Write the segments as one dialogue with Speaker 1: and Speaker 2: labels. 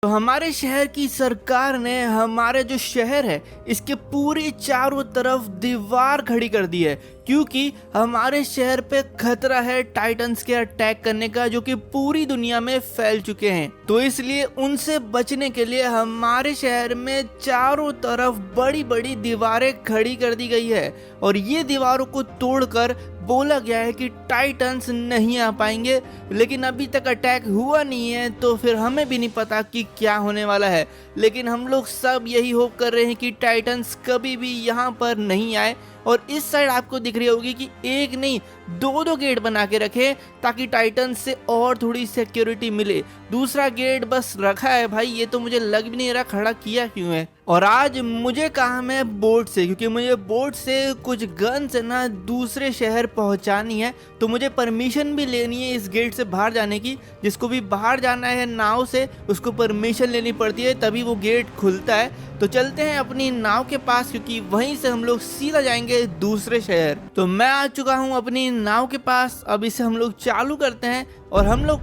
Speaker 1: तो हमारे शहर की सरकार ने हमारे जो शहर है इसके पूरी चारों तरफ दीवार खड़ी कर दी है, क्योंकि हमारे शहर पे खतरा है टाइटन्स के अटैक करने का, जो कि पूरी दुनिया में फैल चुके हैं। तो इसलिए उनसे बचने के लिए हमारे शहर में चारों तरफ बड़ी बड़ी दीवारें खड़ी कर दी गई है, और ये दीवारों को तोड़कर बोला गया है कि टाइटन्स नहीं आ पाएंगे। लेकिन अभी तक अटैक हुआ नहीं है, तो फिर हमें भी नहीं पता कि क्या होने वाला है। लेकिन हम लोग सब यही होप कर रहे हैं कि टाइटन्स कभी भी यहाँ पर नहीं आए। और इस साइड आपको दिख रही होगी कि एक नहीं दो गेट बना के रखे, ताकि टाइटन्स से और थोड़ी सिक्योरिटी मिले। दूसरा गेट बस रखा है भाई, ये तो मुझे लग भी नहीं रहा खड़ा किया क्यों है। और आज मुझे काम है बोट से, क्योंकि मुझे बोट से कुछ गन्स है ना दूसरे शहर पहुंचानी है। तो मुझे परमिशन भी लेनी है इस गेट से बाहर जाने की। जिसको भी बाहर जाना है नाव से, उसको परमिशन लेनी पड़ती है, तभी वो गेट खुलता है। तो चलते हैं अपनी नाव के पास, क्योंकि वहीं से हम लोग सीधा जाएंगे दूसरे शहर। तो मैं आ चुका हूँ अपनी नाव के पास। अब इसे हम लोग चालू करते हैं। और हम लोग,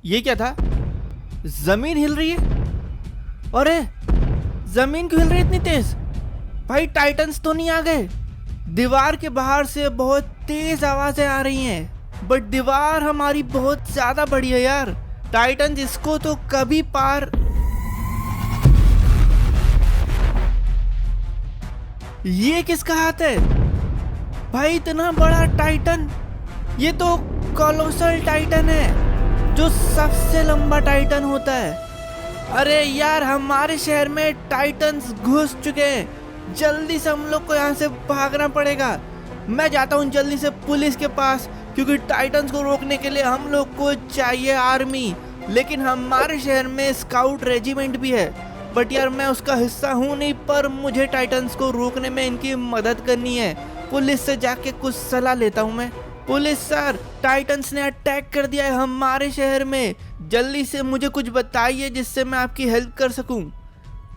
Speaker 1: ये क्या था? जमीन हिल रही है। अरे जमीन क्यों हिल रही है इतनी तेज? भाई टाइटन्स तो नहीं आ गए? दीवार के बाहर से बहुत तेज आवाजें आ रही हैं, बट दीवार हमारी बहुत ज्यादा बड़ी है यार। टाइटन्स इसको तो कभी पार। ये किसका हाथ है भाई? इतना बड़ा टाइटन! ये तो कोलोसल टाइटन है, जो सबसे लंबा टाइटन होता है। अरे यार हमारे शहर में टाइटन्स घुस चुके हैं। जल्दी से हम लोग को यहाँ से भागना पड़ेगा। मैं जाता हूँ जल्दी से पुलिस के पास, क्योंकि टाइटन्स को रोकने के लिए हम लोग को चाहिए आर्मी। लेकिन हमारे शहर में स्काउट रेजिमेंट भी है, बट यार मैं उसका हिस्सा हूँ नहीं। पर मुझे टाइटन्स को रोकने में इनकी मदद करनी है। पुलिस से जाके कुछ सलाह लेता हूँ मैं। पुलिस सर, टाइटन्स ने अटैक कर दिया है हमारे शहर में। जल्दी से मुझे कुछ बताइए जिससे मैं आपकी हेल्प कर सकूं।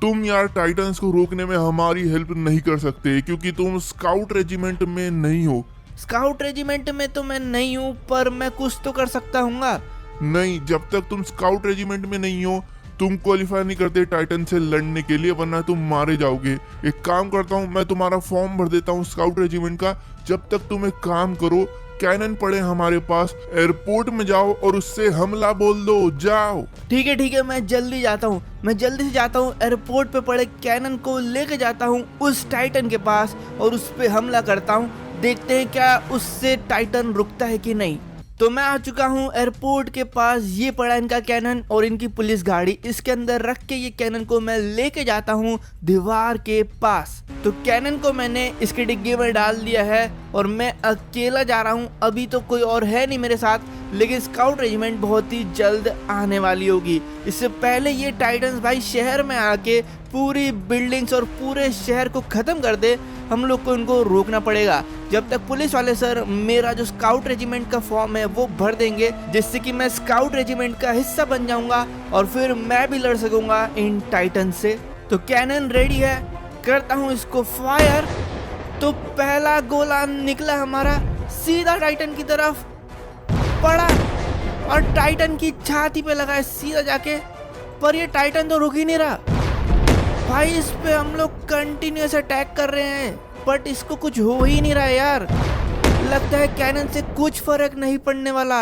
Speaker 2: तुम यार टाइटन्स को रोकने में हमारी हेल्प नहीं कर सकते, क्योंकि तुम स्काउट रेजिमेंट में नहीं हो।
Speaker 1: स्काउट रेजिमेंट में तो मैं नहीं हूँ, पर मैं कुछ तो कर सकता हूँगा।
Speaker 2: नहीं, जब तक तुम स्काउट रेजिमेंट में नहीं हो तुम क्वालिफाई नहीं करते टाइटन से लड़ने के लिए, वरना तुम मारे जाओगे। एक काम करता हूँ, मैं तुम्हारा फॉर्म भर देता हूँ स्काउट रेजिमेंट का। जब तक तुम एक काम करो, कैनन पड़े हमारे पास, एयरपोर्ट में जाओ और उससे हमला बोल दो। जाओ।
Speaker 1: ठीक है, मैं जल्दी जाता हूँ। मैं जल्दी से जाता हूँ, एयरपोर्ट पे पड़े कैनन को लेके जाता हूँ उस टाइटन के पास, और उस पे हमला करता हूँ। देखते हैं क्या उससे टाइटन रुकता है कि नहीं। तो मैं आ चुका हूँ एयरपोर्ट के पास। ये पड़ा इनका कैनन और इनकी पुलिस गाड़ी। इसके अंदर रख के ये कैनन को मैं लेके जाता हूँ दीवार के पास। तो कैनन को मैंने इसके डिग्गी में डाल दिया है और मैं अकेला जा रहा हूँ। अभी तो कोई और है नहीं मेरे साथ, लेकिन स्काउट रेजिमेंट बहुत ही जल्द आने वाली होगी। इससे पहले ये टाइटन्स भाई शहर में आके पूरी बिल्डिंग्स और पूरे शहर को खत्म कर दे, हम लोग को इनको रोकना पड़ेगा। जब तक पुलिस वाले सर मेरा जो स्काउट रेजिमेंट का फॉर्म है वो भर देंगे, जिससे कि मैं स्काउट रेजिमेंट का हिस्सा बन जाऊंगा और फिर मैं भी लड़ सकूंगा इन टाइटन से। तो कैनन रेडी है, करता हूँ इसको फायर। तो पहला गोला निकला हमारा सीधा टाइटन की तरफ, पड़ा और टाइटन की छाती पे लगा है सीधा जाके। पर ये टाइटन तो रुक ही नहीं रहा भाई। इस पे हम लोग कंटिन्यूअस अटैक कर रहे हैं, बट इसको कुछ हो ही नहीं रहा है यार। लगता है कैनन से कुछ फर्क नहीं पड़ने वाला।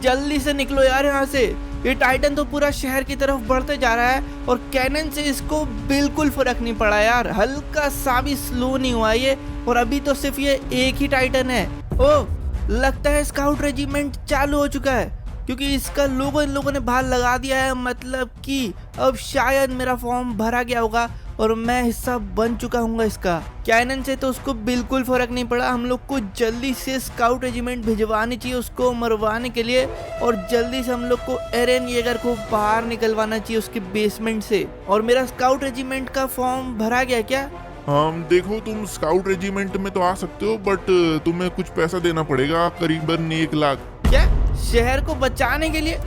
Speaker 1: जल्दी से निकलो यार यहाँ से। ये टाइटन तो पूरा शहर की तरफ बढ़ते जा रहा है और कैनन से इसको बिल्कुल फर्क नहीं पड़ा यार। हल्का सा भी स्लो नहीं हुआ ये, और अभी तो सिर्फ ये एक ही टाइटन है। ओह, लगता है स्काउट रेजिमेंट चालू हो चुका है, क्योंकि इसका लोगो इन लोगों ने बाहर लगा दिया है। मतलब कि अब शायद मेरा फॉर्म भरा गया होगा और मैं हिस्सा बन चुका हूँ इसका। कैनन से तो उसको बिल्कुल फर्क नहीं पड़ा। हम लोग को जल्दी से स्काउट रेजिमेंट भिजवानी चाहिए उसको मरवाने के लिए, और जल्दी से हम लोग को एरन येगर को बाहर निकलवाना चाहिए उसके बेसमेंट से। और मेरा स्काउट रेजिमेंट का फॉर्म भरा गया क्या?
Speaker 2: हाँ देखो, तुम स्काउट रेजिमेंट में तो आ सकते हो, बट तुम्हें कुछ पैसा देना पड़ेगा, करीबन 1 लाख।
Speaker 1: क्या? शहर को बचाने के लिए?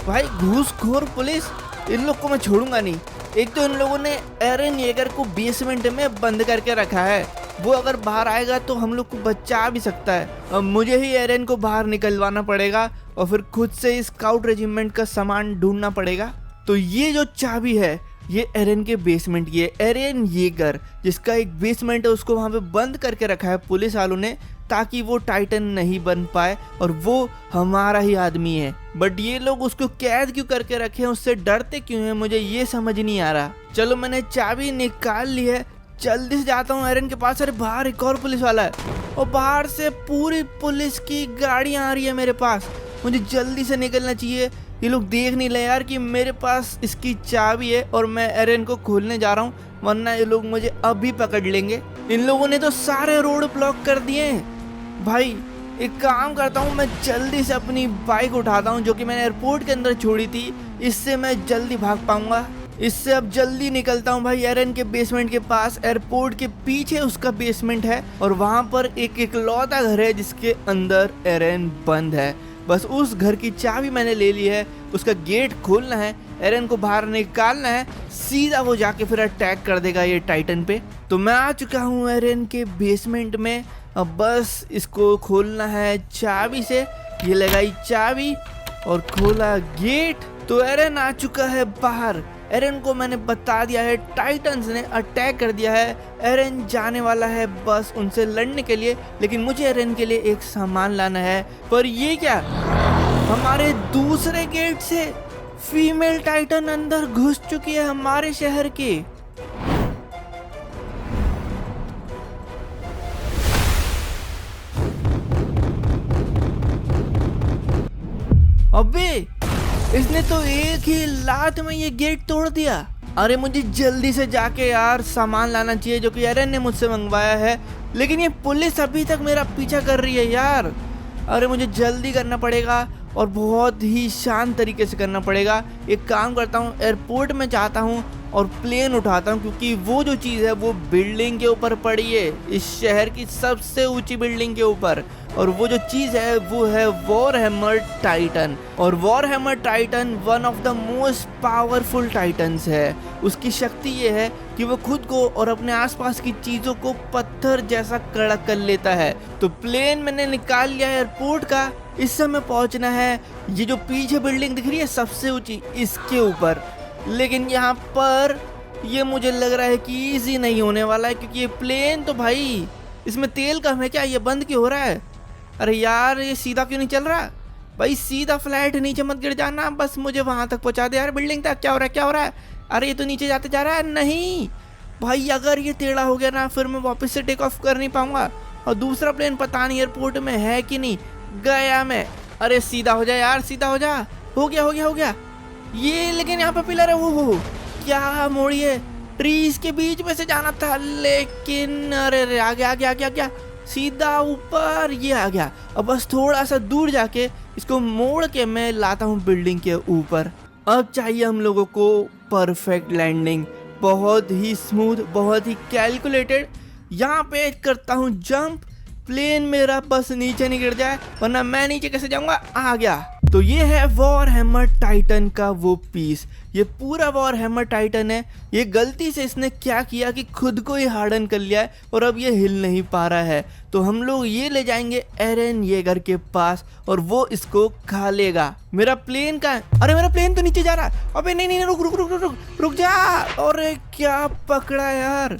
Speaker 1: भाई घूसखोर पुलिस, इन लोग को मैं छोड़ूंगा नहीं। एक तो इन लोगों ने एरन येगर को बेसमेंट में बंद करके रखा है, वो अगर बाहर आएगा तो हम लोग को बचा भी सकता है। अब मुझे ही एरन को बाहर निकलवाना पड़ेगा और फिर खुद से स्काउट रेजिमेंट का सामान ढूंढना पड़ेगा। तो ये जो चाबी है ये एरन के बेसमेंट की है। एरन येगर जिसका एक बेसमेंट है उसको वहाँ पे बंद करके रखा है पुलिस वालों ने, ताकि वो टाइटन नहीं बन पाए, और वो हमारा ही आदमी है। बट ये लोग उसको कैद क्यों करके रखे हैं, उससे डरते क्यों हैं, मुझे ये समझ नहीं आ रहा। चलो मैंने चाबी निकाल ली है, जल्दी से जाता हूँ एरन के पास। अरे बाहर एक और पुलिस वाला है और बाहर से पूरी पुलिस की गाड़ियाँ आ रही है मेरे पास। मुझे जल्दी से निकलना चाहिए, ये लोग देख नहीं ले यार कि मेरे पास इसकी चाबी है और मैं एरन को खोलने जा रहा हूँ, वरना ये लोग मुझे अभी पकड़ लेंगे। इन लोगों ने तो सारे रोड ब्लॉक कर दिए हैं। भाई एक काम करता हूँ, मैं जल्दी से अपनी बाइक उठाता हूँ जो कि मैंने एयरपोर्ट के अंदर छोड़ी थी, इससे मैं जल्दी भाग पाऊंगा। इससे अब जल्दी निकलता हूँ भाई एरन के बेसमेंट के पास। एयरपोर्ट के पीछे उसका बेसमेंट है और वहाँ पर एक इकलौता घर है जिसके अंदर एरन बंद है। बस उस घर की चाबी मैंने ले ली है, उसका गेट खोलना है, एरन को बाहर निकालना है, सीधा वो जाके फिर अटैक कर देगा ये टाइटन पे। तो मैं आ चुका हूँ एरन के बेसमेंट में, अब बस इसको खोलना है चाबी से। ये लगाई चाबी और खोला गेट, तो एरन आ चुका है बाहर। एरन को मैंने बता दिया है टाइटन्स ने अटैक कर दिया है, एरन जाने वाला है बस उनसे लड़ने के लिए, लेकिन मुझे एरन के लिए एक सामान लाना है। पर ये क्या, हमारे दूसरे गेट से फीमेल टाइटन अंदर घुस चुकी है हमारे शहर के। अबे इसने तो एक ही लात में ये गेट तोड़ दिया। अरे मुझे जल्दी से जाके यार सामान लाना चाहिए जो कि एरन ने मुझसे मंगवाया है, लेकिन ये पुलिस अभी तक मेरा पीछा कर रही है यार। अरे मुझे जल्दी करना पड़ेगा और बहुत ही शांत तरीके से करना पड़ेगा। एक काम करता हूँ, एयरपोर्ट में जाता हूँ और प्लेन उठाता हूँ, क्योंकि वो जो चीज़ है वो बिल्डिंग के ऊपर पड़ी है, इस शहर की सबसे ऊंची बिल्डिंग के ऊपर। और वो जो चीज़ है वो है वॉरहेमर टाइटन। और Warhammer Titan one of the most powerful titans है। उसकी शक्ति ये है कि वो खुद को और अपने आसपास की चीज़ों को पत्थर जैसा कड़क कर लेता है। तो प्लेन मैंने निकाल लिया एयरपोर्ट का, इस समय पहुंचना है ये जो पीछे बिल्डिंग दिख रही है सबसे ऊंची, इसके ऊपर। लेकिन यहाँ पर ये मुझे लग रहा है कि इजी नहीं होने वाला है, क्योंकि ये प्लेन तो भाई इसमें तेल कम है क्या, ये बंद क्यों हो रहा है। अरे यार ये सीधा क्यों नहीं चल रहा भाई, सीधा फ्लाइट नीचे मत गिर जाना, बस मुझे वहां तक पहुंचा दे यार बिल्डिंग तक। क्या हो रहा है क्या हो रहा है, अरे ये तो नीचे जाते जा रहा है। नहीं भाई अगर ये टेढ़ा हो गया ना फिर मैं वापस से टेक ऑफ कर नहीं पाऊंगा, और दूसरा प्लेन पता नहीं एयरपोर्ट में है कि नहीं, गया मैं। अरे सीधा हो जा यार, सीधा हो जा, हो गया हो गया हो गया। ये लेकिन यहाँ पे पिलर है, वो क्या मोड़िए, ट्रीज के बीच में से जाना था, लेकिन अरे आ गया आ गया आ गया आ गया, सीधा ऊपर ये आ गया। अब बस थोड़ा सा दूर जाके इसको मोड़ के मैं लाता हूँ बिल्डिंग के ऊपर। अब चाहिए हम लोगों को परफेक्ट लैंडिंग, बहुत ही स्मूथ, बहुत ही कैलकुलेटेड। यहाँ पे करता हूँ जंप, प्लेन मेरा बस नीचे नहीं गिर जाए, वरना मैं नीचे कैसे जाऊंगा। आ गया। तो ये है वॉरहेमर टाइटन का वो पीस, ये पूरा वॉरहेमर टाइटन है। ये गलती से इसने क्या किया कि खुद को ही हार्डन कर लिया है और अब ये हिल नहीं पा रहा है। तो हम लोग ये ले जाएंगे एरन येगर के पास और वो इसको खा लेगा। मेरा प्लेन का, अरे मेरा प्लेन तो नीचे जा रहा है। अबे नहीं नहीं रुक रुक रुक रुक रुक जा। अरे क्या पकड़ा यार,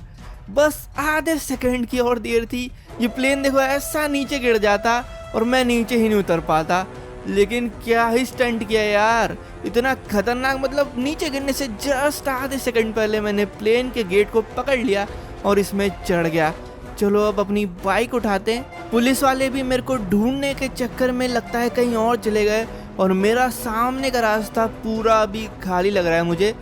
Speaker 1: बस आधे सेकंड की और देर थी, ये प्लेन देखो ऐसा नीचे गिर जाता और मैं नीचे ही नहीं उतर पाता। लेकिन क्या ही स्टंट किया यार, इतना खतरनाक, मतलब नीचे गिरने से जस्ट आधे सेकंड पहले मैंने प्लेन के गेट को पकड़ लिया और इसमें चढ़ गया। चलो अब अपनी बाइक उठाते हैं। पुलिस वाले भी मेरे को ढूंढने के चक्कर में लगता है कहीं और चले गए और मेरा सामने का रास्ता पूरा अभी खाली लग रहा है मुझे।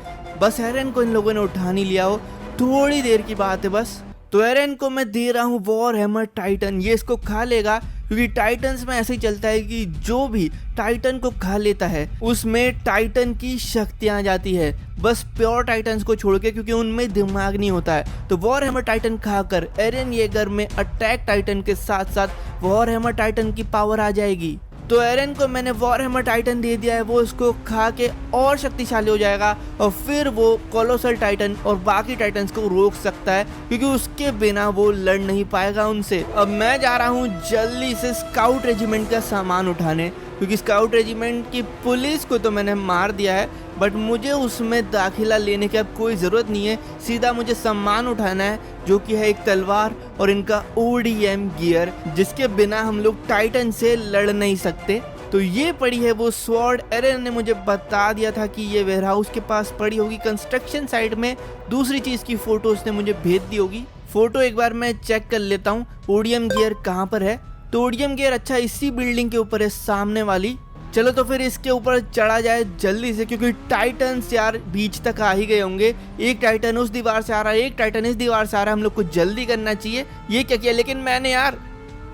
Speaker 1: बस एरन को इन लोगों ने उठा नहीं लिया हो, थोड़ी देर की बात है बस। तो एरन को मैं दे रहा हूँ वॉरहेमर टाइटन, ये इसको खा लेगा, क्योंकि टाइटन्स में ऐसे ही चलता है कि जो भी टाइटन को खा लेता है उसमें टाइटन की शक्तियाँ आ जाती है, बस प्योर टाइटन्स को छोड़ के, क्योंकि उनमें दिमाग नहीं होता है। तो वॉरहेमर टाइटन खाकर एरन येगर में अटैक टाइटन के साथ साथ वॉरहेमर टाइटन की पावर आ जाएगी। तो एरन को मैंने वॉरहेमर टाइटन दे दिया है, वो इसको खा के और शक्तिशाली हो जाएगा और फिर वो कोलोसल टाइटन और बाकी टाइटन्स को रोक सकता है, क्योंकि उसके बिना वो लड़ नहीं पाएगा उनसे। अब मैं जा रहा हूँ जल्दी से स्काउट रेजिमेंट का सामान उठाने, क्योंकि स्काउट रेजिमेंट की पुलिस को तो मैंने मार दिया है, बट मुझे उसमें दाखिला लेने की अब कोई ज़रूरत नहीं है। सीधा मुझे सम्मान उठाना है, जो कि है एक तलवार और इनका ODM गियर, जिसके बिना हम लोग टाइटन से लड़ नहीं सकते। तो ये पड़ी है वो स्वॉर्ड। एरन ने मुझे बता दिया था कि ये वेयरहाउस के पास पड़ी होगी कंस्ट्रक्शन साइट में। दूसरी चीज़ की फ़ोटो उसने मुझे भेज दी होगी। फ़ोटो एक बार मैं चेक कर लेता हूँ ODM गियर कहाँ पर है। तो ODM गियर अच्छा इसी बिल्डिंग के ऊपर है, सामने वाली। चलो तो फिर इसके ऊपर चढ़ा जाए जल्दी से, क्योंकि टाइटन्स यार बीच तक आ ही गए होंगे। एक टाइटन उस दीवार से आ रहा है, एक टाइटन इस दीवार से आ रहा है। हम लोग को जल्दी करना चाहिए। ये क्या किया लेकिन मैंने यार,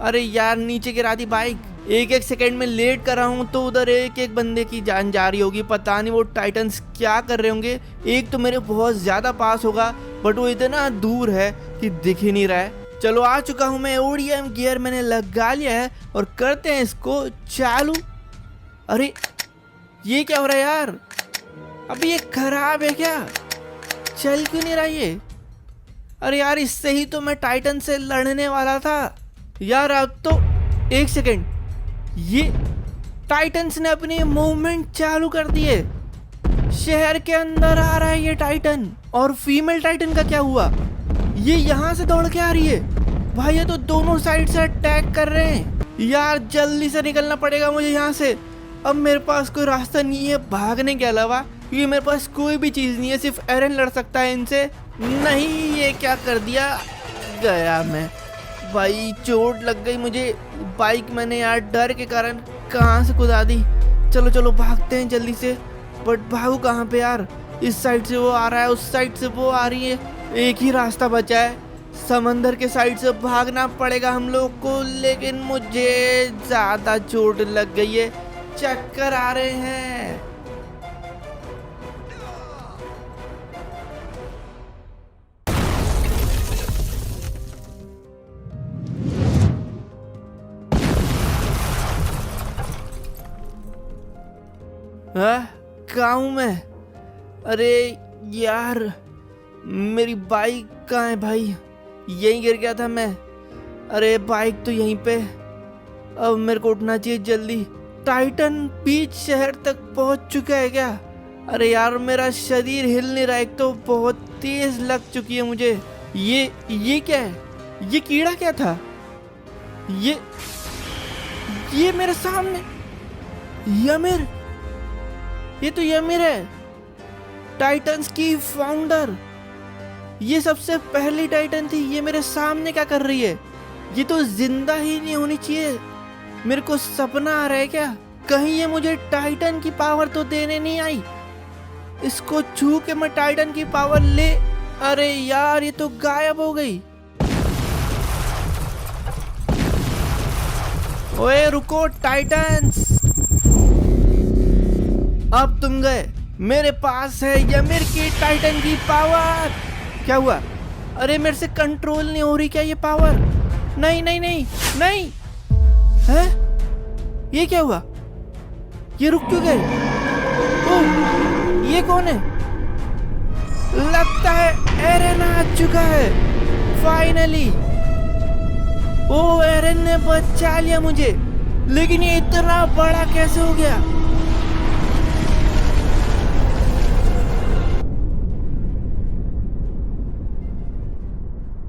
Speaker 1: अरे यार नीचे गिरा दी बाइक। एक सेकंड में लेट कर रहा हूँ तो उधर एक बंदे की जान जा रही होगी। पता नहीं वो टाइटन्स क्या कर रहे होंगे। एक तो मेरे बहुत ज़्यादा पास होगा, बट वो इतना दूर है कि दिख ही नहीं रहा है। चलो आ चुका हूँ मैं। ODM गियर मैंने लगा लिया है और करते हैं इसको चालू। अरे ये क्या हो रहा है यार? अभी ये खराब है क्या? चल क्यों नहीं रहा ये? अरे यार इससे ही तो मैं टाइटन से लड़ने वाला था यार। अब तो एक सेकेंड, ये टाइटन्स ने अपनी मूवमेंट चालू कर दी है। शहर के अंदर आ रहा है ये टाइटन। और फीमेल टाइटन का क्या हुआ? ये यहाँ से दौड़ के आ रही है भाई। ये तो दोनों साइड से अटैक कर रहे हैं यार। जल्दी से निकलना पड़ेगा मुझे यहाँ से। अब मेरे पास कोई रास्ता नहीं है भागने के अलावा, क्योंकि मेरे पास कोई भी चीज़ नहीं है। सिर्फ एरन लड़ सकता है इनसे। नहीं, ये क्या कर दिया? गया मैं भाई, चोट लग गई मुझे। बाइक मैंने यार डर के कारण कहाँ से कुदा दी। चलो चलो भागते हैं जल्दी से। बट भागू कहाँ पे यार? इस साइड से वो आ रहा है, उस साइड से वो आ रही है। एक ही रास्ता बचा है, समंदर के साइड से भागना पड़ेगा हम लोग को। लेकिन मुझे ज़्यादा चोट लग गई है, चक्कर आ रहे हैं। कहाँ हूँ मैं? अरे यार मेरी बाइक कहाँ है भाई? यहीं गिर गया था मैं। अरे बाइक तो यहीं पे। अब मेरे को उठना चाहिए जल्दी। टाइटन बीच शहर तक पहुंच चुका है क्या? अरे यार मेरा शरीर हिल नहीं रहा। एक तो बहुत तेज लग चुकी है मुझे। ये क्या है? ये कीड़ा क्या था? ये मेरे सामने यमिर। ये तो यमिर है, टाइटन्स की फाउंडर। ये सबसे पहली टाइटन थी। ये मेरे सामने क्या कर रही है? ये तो जिंदा ही नहीं होनी चाहिए। मेरे को सपना आ रहा है क्या? कहीं ये मुझे टाइटन की पावर तो देने नहीं आई। इसको छू के मैं टाइटन की पावर ले। अरे यार ये तो गायब हो गई। ओए रुको टाइटन्स, अब तुम गए। मेरे पास है यमिर की टाइटन की पावर। क्या हुआ? अरे मेरे से कंट्रोल नहीं हो रही क्या ये पावर? नहीं नहीं नहीं नहीं। है? ये क्या हुआ? ये रुक क्यों गए? ओह, ये कौन है? लगता है एरन आ चुका है फाइनली। ओ एरन ने बचा लिया मुझे। लेकिन ये इतना बड़ा कैसे हो गया?